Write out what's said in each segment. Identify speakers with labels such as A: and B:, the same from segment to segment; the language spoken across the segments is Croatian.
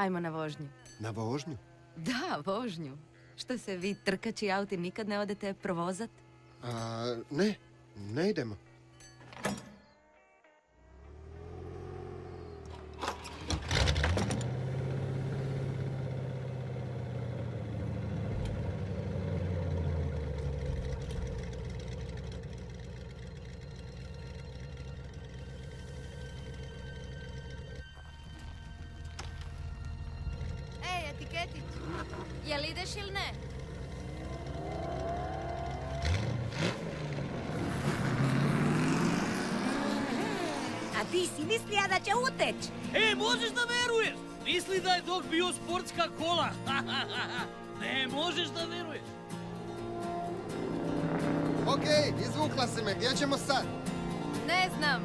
A: Ajmo na vožnju.
B: Na vožnju?
A: Da, vožnju. Što se vi trkači auti nikad ne odete provozat?
B: Ne idemo.
A: Etiketić, jel ideš ili ne?
C: A ti si mislija da će uteć?
D: Možeš da veruješ? Misli da je dok bio sportska kola. Ne, možeš da veruješ.
B: Okej, izvukla si me, gdje ćemo sad?
A: Ne znam.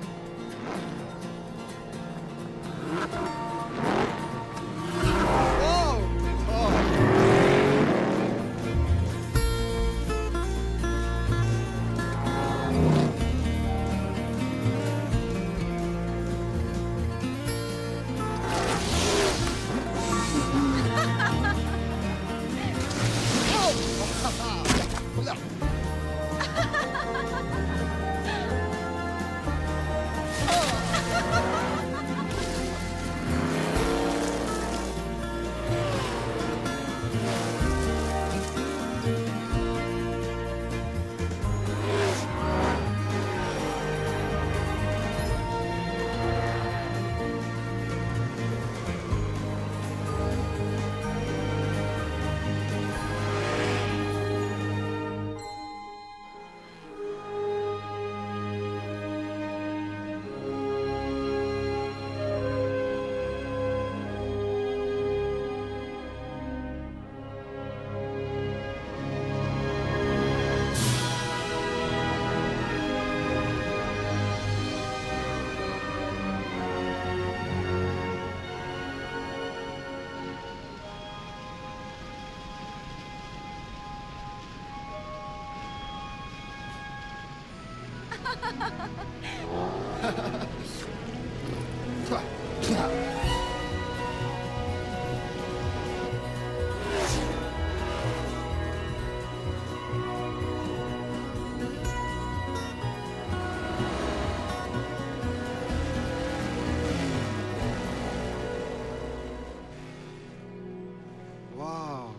B: Wow.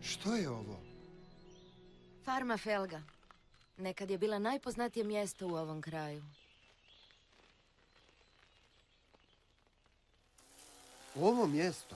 B: Što je ovo?
A: Farma Felga. Nekad je bila najpoznatije mjesto u ovom kraju.
B: Ovo mjesto?